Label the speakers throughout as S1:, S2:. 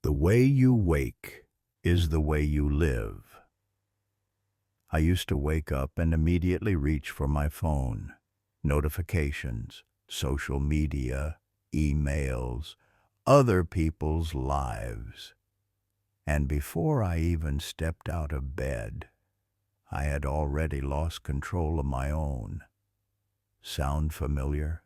S1: The way you wake is the way you live. I used to wake up and immediately reach for my phone. Notifications, social media, emails, other people's lives. And before I even stepped out of bed, I had already lost control of my own. Sound familiar?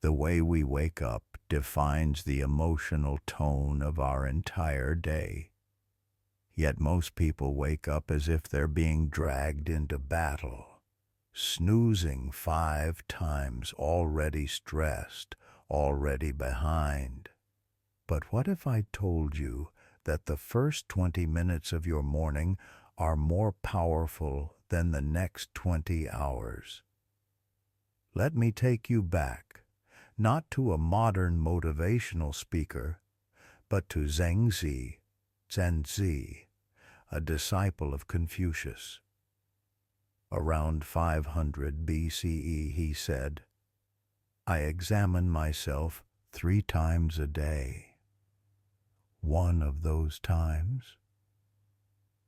S1: The way we wake up defines the emotional tone of our entire day. Yet most people wake up as if they're being dragged into battle, snoozing 5 times, already stressed, already behind. But what if I told you that the first 20 minutes of your morning are more powerful than the next 20 hours? Let me take you back, not to a modern motivational speaker, but to Zhuangzi, a disciple of Confucius. Around 500 BCE, he said, "I examine myself 3 times a day. One of those times,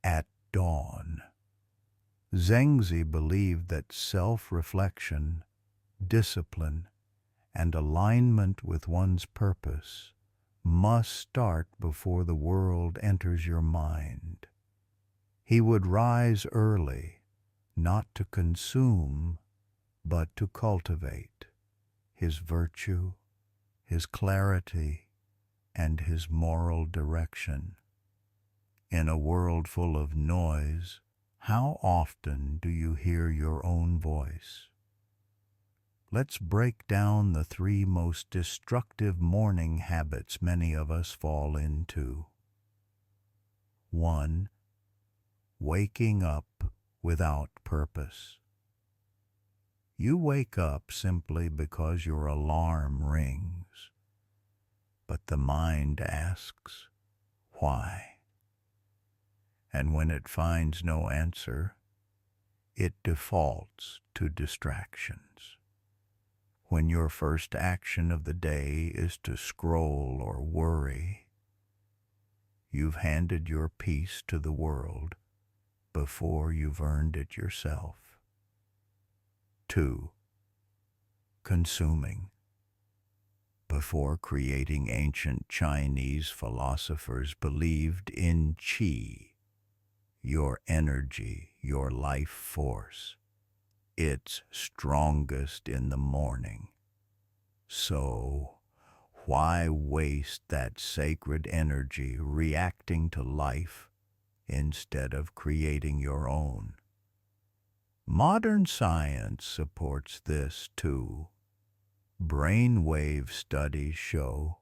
S1: at dawn." Zhuangzi believed that self-reflection, discipline, and alignment with one's purpose must start before the world enters your mind. He would rise early, not to consume, but to cultivate his virtue, his clarity, and his moral direction. In a world full of noise, how often do you hear your own voice? Let's break down the 3 most destructive morning habits many of us fall into. 1. Waking up without purpose. You wake up simply because your alarm rings, but the mind asks, why? And when it finds no answer, it defaults to distractions. When your first action of the day is to scroll or worry, you've handed your peace to the world before you've earned it yourself. 2. Consuming. Before creating, ancient Chinese philosophers believed in qi, your energy, your life force. It's strongest in the morning. So, why waste that sacred energy reacting to life instead of creating your own? Modern science supports this too. Brainwave studies show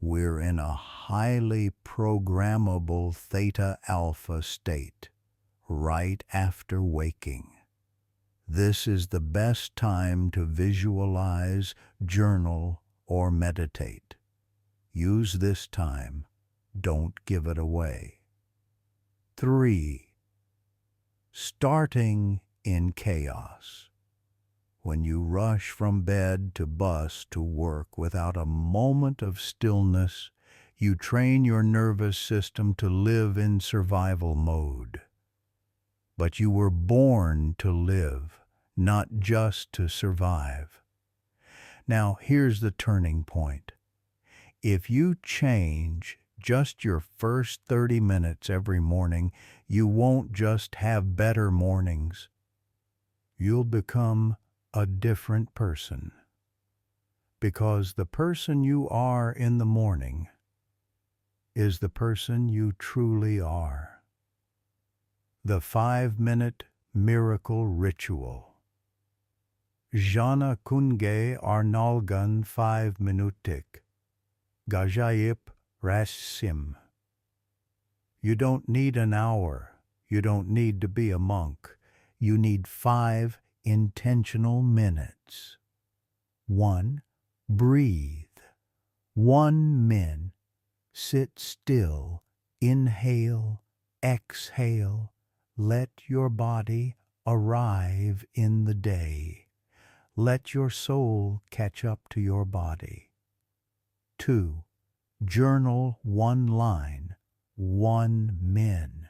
S1: we're in a highly programmable theta-alpha state right after waking. This is the best time to visualize, journal, or meditate. Use this time. Don't give it away. 3. Starting in chaos. When you rush from bed to bus to work without a moment of stillness, you train your nervous system to live in survival mode. But you were born to live, not just to survive. Now, here's the turning point. If you change just your first 30 minutes every morning, you won't just have better mornings. You'll become a different person. Because the person you are in the morning is the person you truly are. The 5-minute miracle ritual. Jana kunge arnalgan 5 minutik. Gajayip rasim. You don't need an hour. You don't need to be a monk. You need 5 intentional minutes. 1. Breathe. 1 min. Sit still. Inhale. Exhale. Let your body arrive in the day. Let your soul catch up to your body. 2. Journal one line, one min.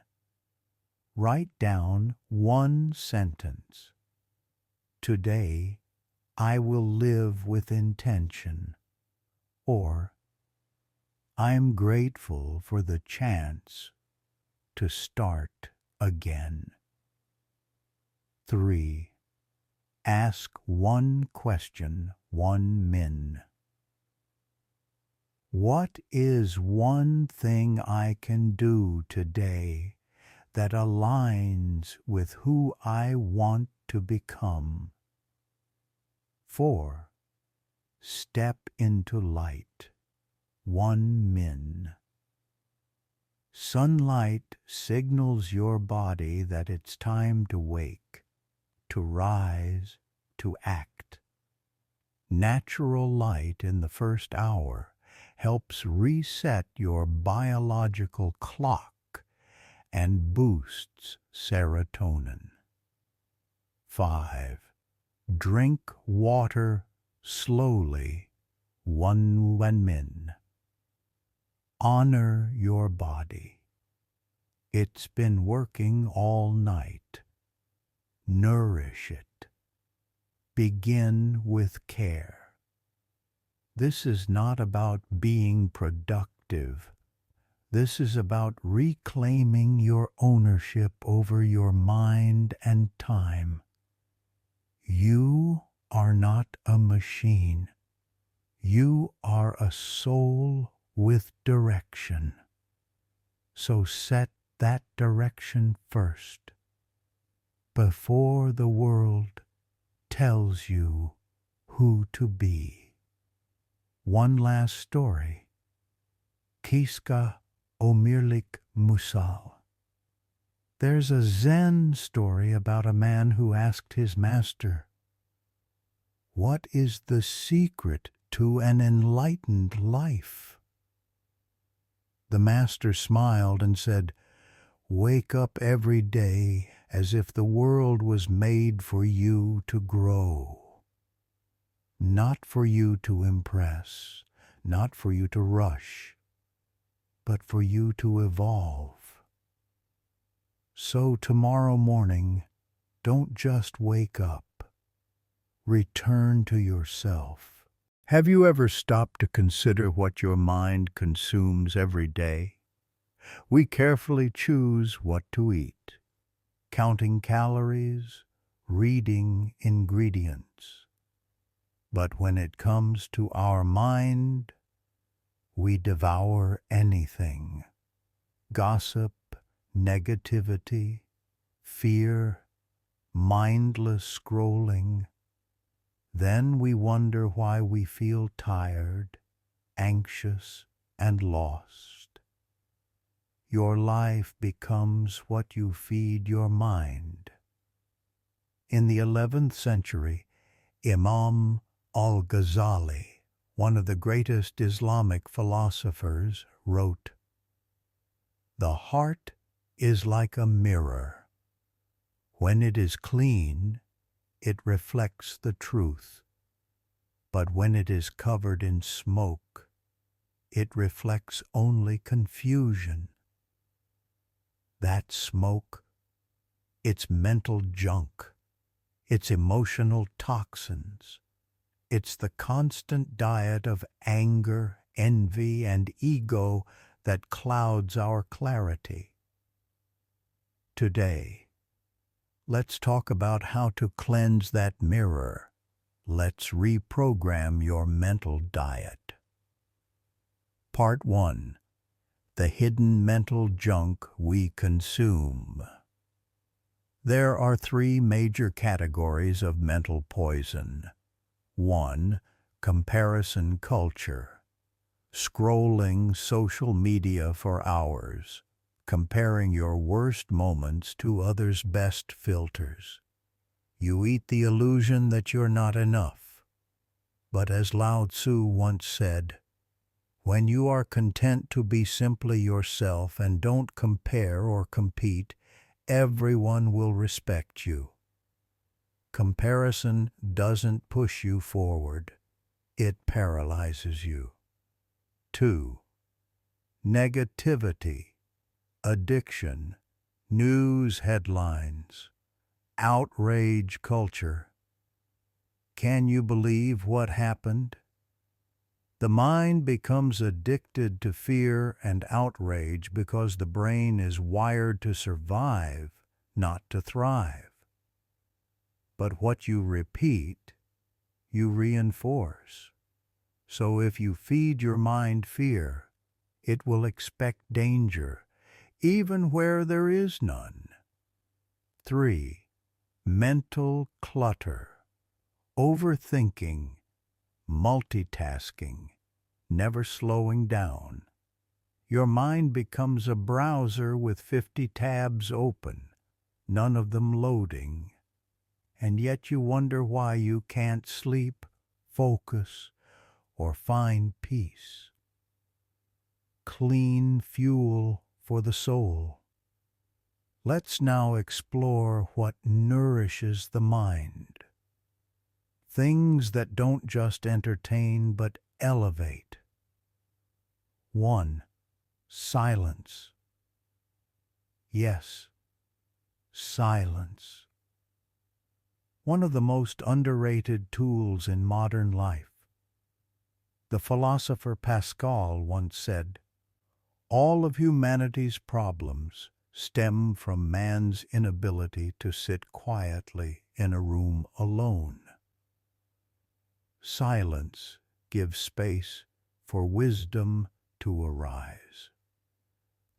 S1: Write down one sentence. Today, I will live with intention. Or, I'm grateful for the chance to start again. 3. Ask one question, one min. What is one thing I can do today that aligns with who I want to become? 4. Step into light, one min. Sunlight signals your body that it's time to wake, to rise, to act. Natural light in the first hour helps reset your biological clock and boosts serotonin. 5. Drink water slowly, one min. Honor your body. It's been working all night. Nourish it. Begin with care. This is not about being productive. This is about reclaiming your ownership over your mind and time. You are not a machine. You are a soul with direction. So set that direction first, before the world tells you who to be. One last story. Kiska Omirlik Musal. There's a Zen story about a man who asked his master, "What is the secret to an enlightened life?" The master smiled and said, "Wake up every day as if the world was made for you to grow. Not for you to impress, not for you to rush, but for you to evolve. So tomorrow morning, don't just wake up. Return to yourself." Have you ever stopped to consider what your mind consumes every day? We carefully choose what to eat, counting calories, reading ingredients. But when it comes to our mind, we devour anything. Gossip, negativity, fear, mindless scrolling. Then we wonder why we feel tired, anxious, and lost. Your life becomes what you feed your mind. In the 11th century, Imam Al-Ghazali, one of the greatest Islamic philosophers, wrote, "The heart is like a mirror. When it is clean, it reflects the truth. But when it is covered in smoke, it reflects only confusion. That smoke, it's mental junk, it's emotional toxins, it's the constant diet of anger, envy, and ego that clouds our clarity. Today, let's talk about how to cleanse that mirror. Let's reprogram your mental diet. Part 1. The hidden mental junk we consume. There are 3 major categories of mental poison. 1. Comparison culture. Scrolling social media for hours, comparing your worst moments to others' best filters. You eat the illusion that you're not enough. But as Lao Tzu once said, when you are content to be simply yourself and don't compare or compete, everyone will respect you. Comparison doesn't push you forward. It paralyzes you. 2. negativity, addiction, news headlines, outrage culture. Can you believe what happened? The mind becomes addicted to fear and outrage because the brain is wired to survive, not to thrive. But what you repeat, you reinforce. So if you feed your mind fear, it will expect danger, even where there is none. 3. Mental clutter, overthinking, multitasking, never slowing down. Your mind becomes a browser with 50 tabs open, none of them loading. And yet you wonder why you can't sleep, focus, or find peace. Clean fuel for the soul. Let's now explore what nourishes the mind. Things that don't just entertain but elevate. 1. Silence. Yes, silence. One of the most underrated tools in modern life. The philosopher Pascal once said, "All of humanity's problems stem from man's inability to sit quietly in a room alone." Silence gives space for wisdom to arise.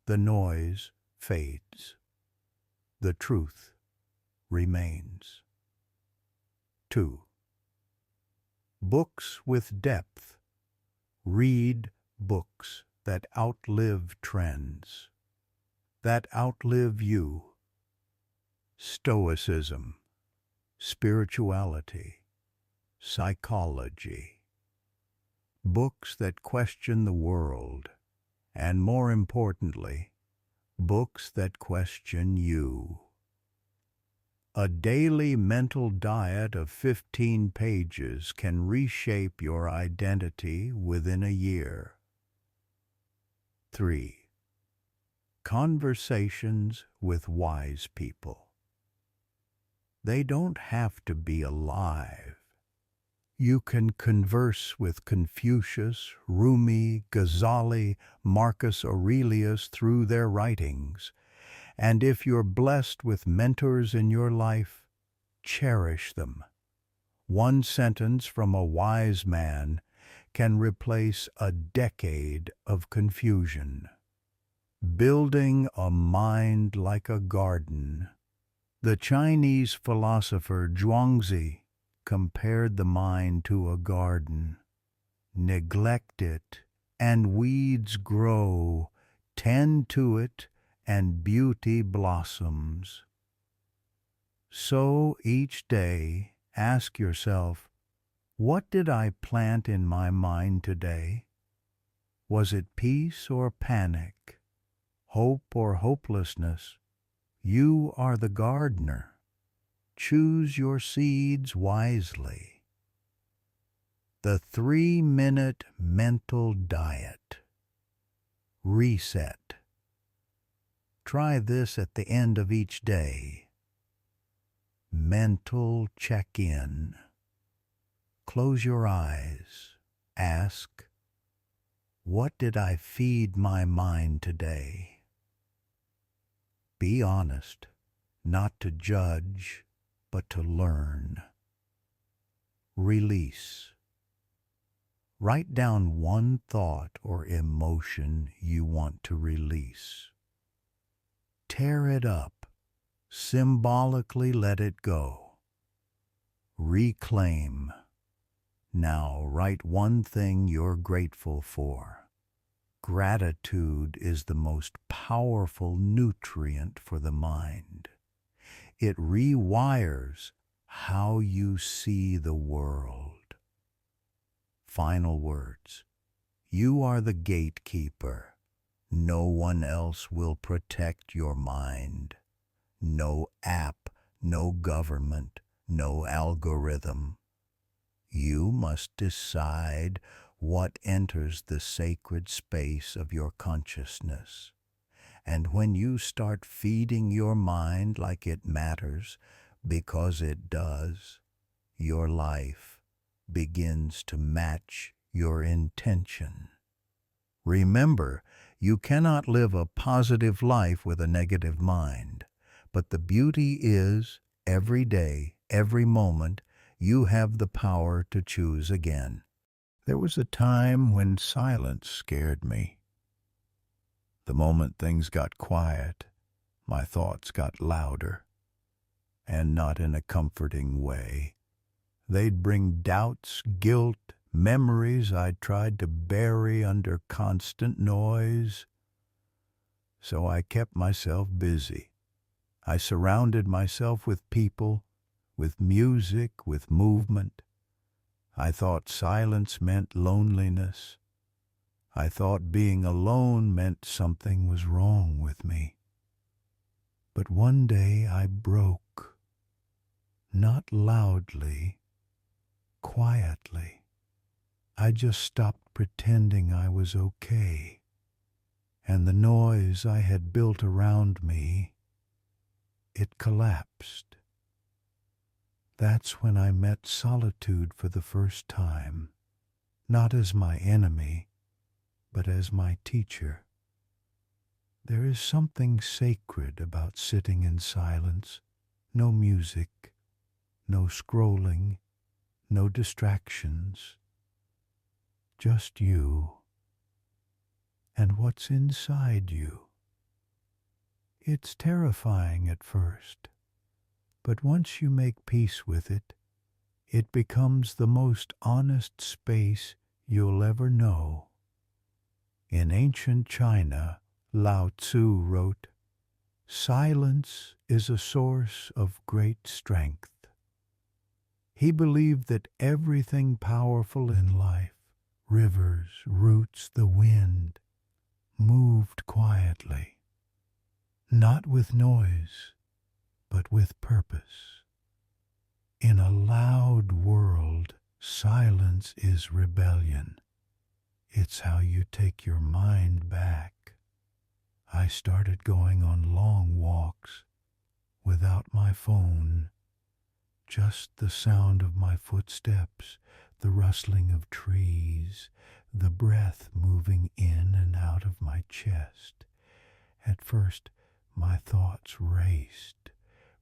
S1: The noise fades. The truth remains. 2. Books with depth. Read books that outlive trends, that outlive you. Stoicism, spirituality, psychology. Books that question the world, and more importantly, books that question you. A daily mental diet of 15 pages can reshape your identity within a year. 3. Conversations with wise people. They don't have to be alive. You can converse with Confucius, Rumi, Ghazali, Marcus Aurelius through their writings. And if you're blessed with mentors in your life, cherish them. One sentence from a wise man can replace a decade of confusion. Building a mind like a garden. The Chinese philosopher Zhuangzi compared the mind to a garden. Neglect it, and weeds grow. Tend to it, and beauty blossoms. So each day, ask yourself, what did I plant in my mind today? Was it peace or panic? Hope or hopelessness? You are the gardener. Choose your seeds wisely. The 3-minute mental diet. Reset. Try this at the end of each day. Mental check-in. Close your eyes. Ask, what did I feed my mind today? Be honest, not to judge, but to learn. Release. Write down one thought or emotion you want to release. Tear it up. Symbolically let it go. Reclaim. Now write one thing you're grateful for. Gratitude is the most powerful nutrient for the mind. It rewires how you see the world. Final words. You are the gatekeeper. No one else will protect your mind. No app, no government, no algorithm. You must decide what enters the sacred space of your consciousness. And when you start feeding your mind like it matters, because it does, your life begins to match your intention. Remember, you cannot live a positive life with a negative mind. But the beauty is, every day, every moment, you have the power to choose again. There was a time when silence scared me. The moment things got quiet, my thoughts got louder, and not in a comforting way. They'd bring doubts, guilt, memories I'd tried to bury under constant noise. So I kept myself busy. I surrounded myself with people, with music, with movement. I thought silence meant loneliness. I thought being alone meant something was wrong with me. But one day I broke, not loudly, quietly. I just stopped pretending I was okay, and the noise I had built around me, it collapsed. That's when I met solitude for the first time, not as my enemy, but as my teacher. There is something sacred about sitting in silence, no music, no scrolling, no distractions, just you and what's inside you. It's terrifying at first, but once you make peace with it, it becomes the most honest space you'll ever know. In ancient China, Lao Tzu wrote, "Silence is a source of great strength." He believed that everything powerful in life, rivers, roots, the wind, moved quietly, not with noise, but with purpose. In a loud world, silence is rebellion. It's how you take your mind back. I started going on long walks without my phone, just the sound of my footsteps, the rustling of trees, the breath moving in and out of my chest. At first, my thoughts raced,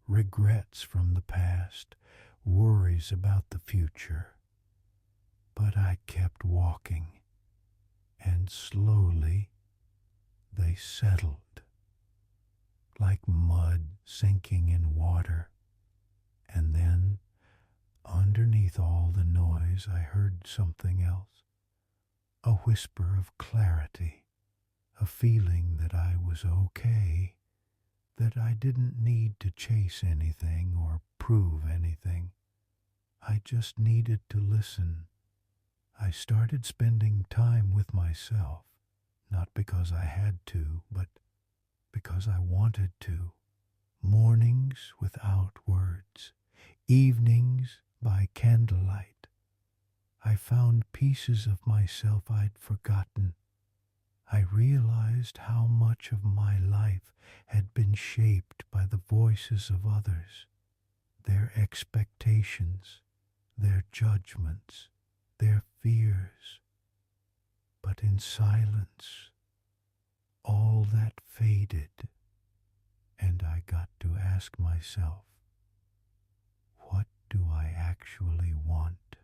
S1: regrets from the past, worries about the future. But I kept walking, and slowly they settled, like mud sinking in water. And then, underneath all the noise, I heard something else, a whisper of clarity, a feeling that I was okay, that I didn't need to chase anything or prove anything. I just needed to listen. I started spending time with myself, not because I had to, but because I wanted to. Mornings without words, evenings by candlelight. I found pieces of myself I'd forgotten. I realized how much of my life had been shaped by the voices of others, their expectations, their judgments, their fears. But in silence, all that faded, and I got to ask myself, what do I actually want?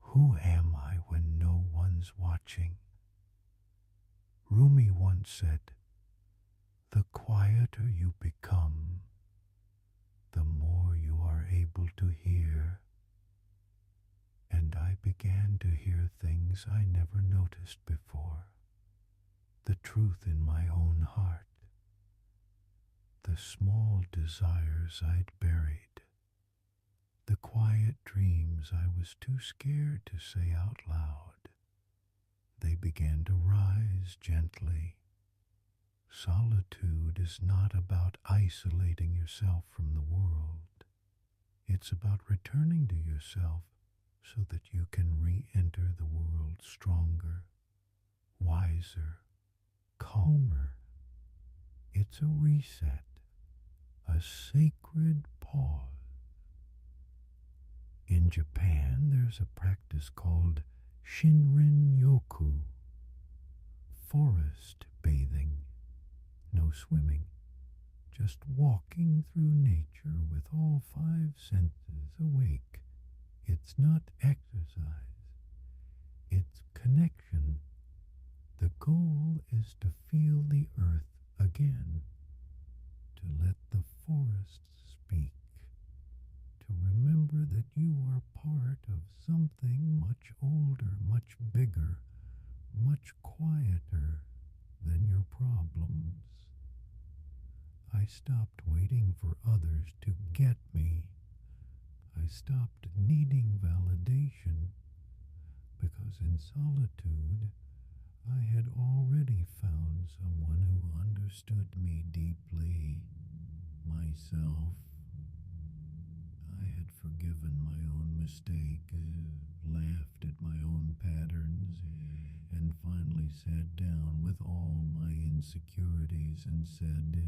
S1: Who am I when no one's watching? Rumi once said, "The quieter you become, the more you are able to hear." And I began to hear things I never noticed before. The truth in my own heart. The small desires I'd buried. The quiet dreams I was too scared to say out loud. They began to rise gently. Solitude is not about isolating yourself from the world. It's about returning to yourself so that you can re-enter the world stronger, wiser, calmer. It's a reset, a sacred pause. In Japan, there's a practice called Shinrin-yoku, forest bathing. No swimming, just walking through nature with all five senses awake. It's not exercise, it's connection. The goal is to feel the earth again, to let the forests speak, to remember that you are part of something much older, much bigger, much quieter than your problems. I stopped waiting for others to get me. I stopped needing validation because in solitude I had already found someone who understood me deeply, myself. I had forgiven my own mistake, laughed at my own patterns, and finally sat down with all my insecurities and said,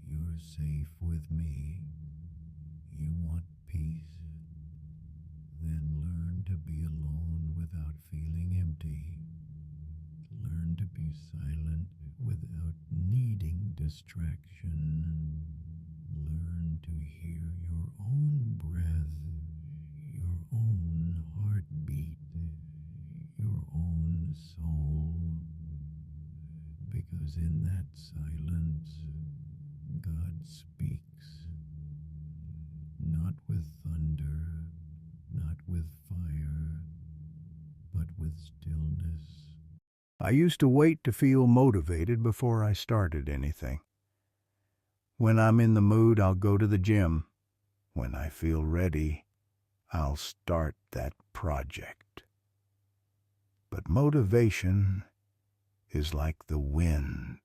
S1: "You're safe with me. You want peace? Then learn to be alone without feeling empty. Learn to be silent without needing distraction. Learn to hear your own breath, your own heartbeat, your own soul. Because in that silence, God speaks, not with thunder, not with fire, but with stillness." I used to wait to feel motivated before I started anything. When I'm in the mood, I'll go to the gym. When I feel ready, I'll start that project. But motivation is like the wind.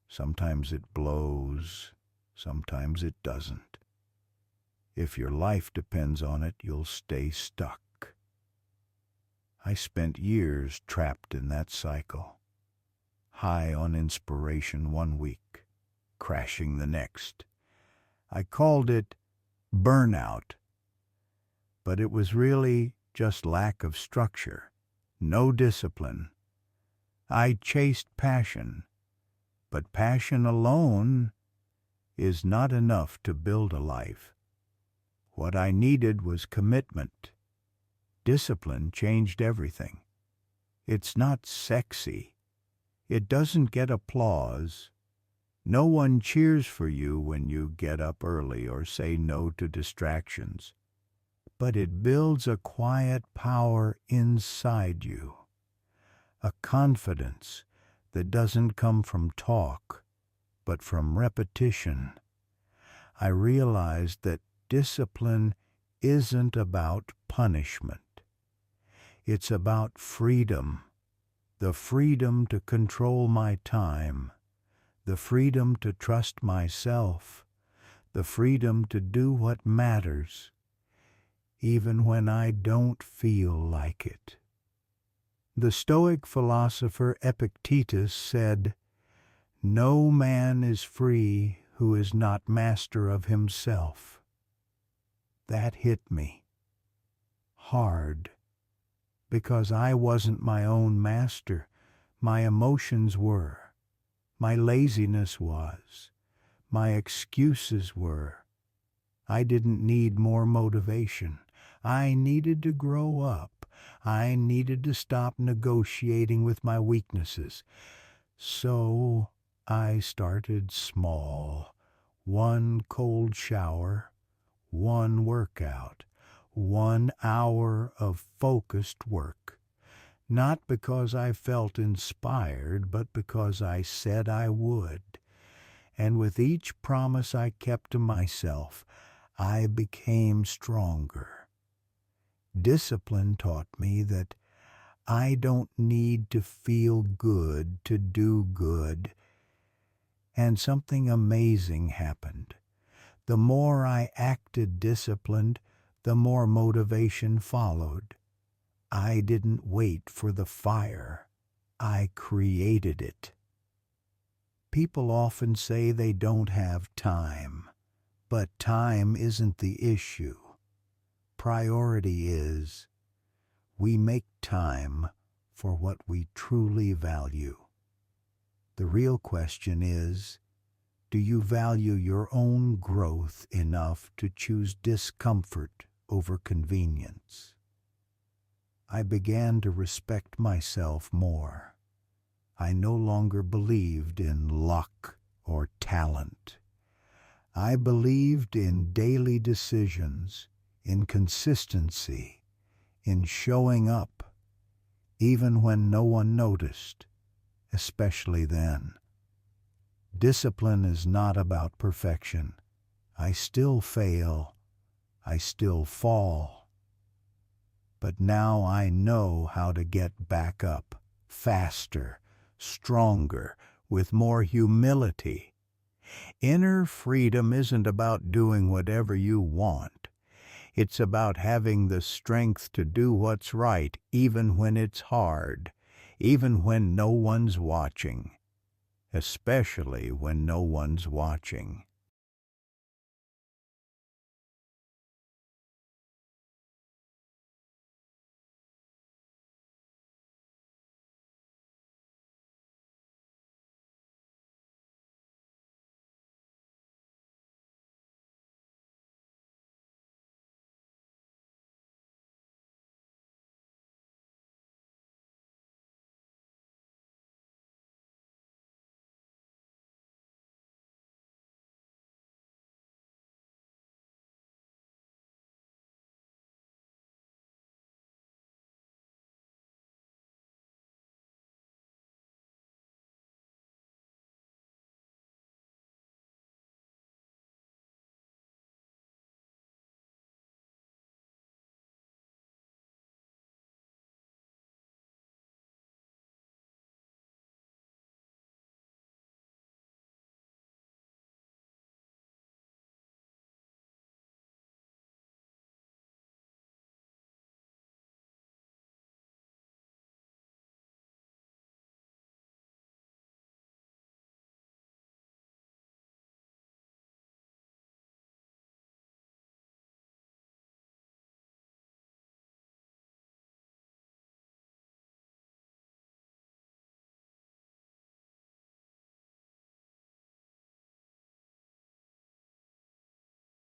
S1: Sometimes it blows, sometimes it doesn't. If your life depends on it, you'll stay stuck. I spent years trapped in that cycle, high on inspiration one week, crashing the next. I called it burnout, but it was really just lack of structure, no discipline. I chased passion, but passion alone is not enough to build a life. What I needed was commitment. Discipline changed everything. It's not sexy. It doesn't get applause. No one cheers for you when you get up early or say no to distractions. But it builds a quiet power inside you, a confidence that doesn't come from talk, but from repetition. I realized that discipline isn't about punishment. It's about freedom, the freedom to control my time, the freedom to trust myself, the freedom to do what matters, even when I don't feel like it. The Stoic philosopher Epictetus said, "No man is free who is not master of himself." That hit me hard, because I wasn't my own master. My emotions were. My laziness was. My excuses were. I didn't need more motivation. I needed to grow up. I needed to stop negotiating with my weaknesses. So I started small. One cold shower, one workout, 1 hour of focused work. Not because I felt inspired, but because I said I would. And with each promise I kept to myself, I became stronger. Discipline taught me that I don't need to feel good to do good. And something amazing happened. The more I acted disciplined, the more motivation followed. I didn't wait for the fire. I created it. People often say they don't have time, but time isn't the issue. Priority is. We make time for what we truly value. The real question is, do you value your own growth enough to choose discomfort over convenience? I began to respect myself more. I no longer believed in luck or talent. I believed in daily decisions, in consistency, in showing up, even when no one noticed, especially then. Discipline is not about perfection. I still fail. I still fall. But now I know how to get back up, faster, stronger, with more humility. Inner freedom isn't about doing whatever you want. It's about having the strength to do what's right, even when it's hard, even when no one's watching. Especially when no one's watching.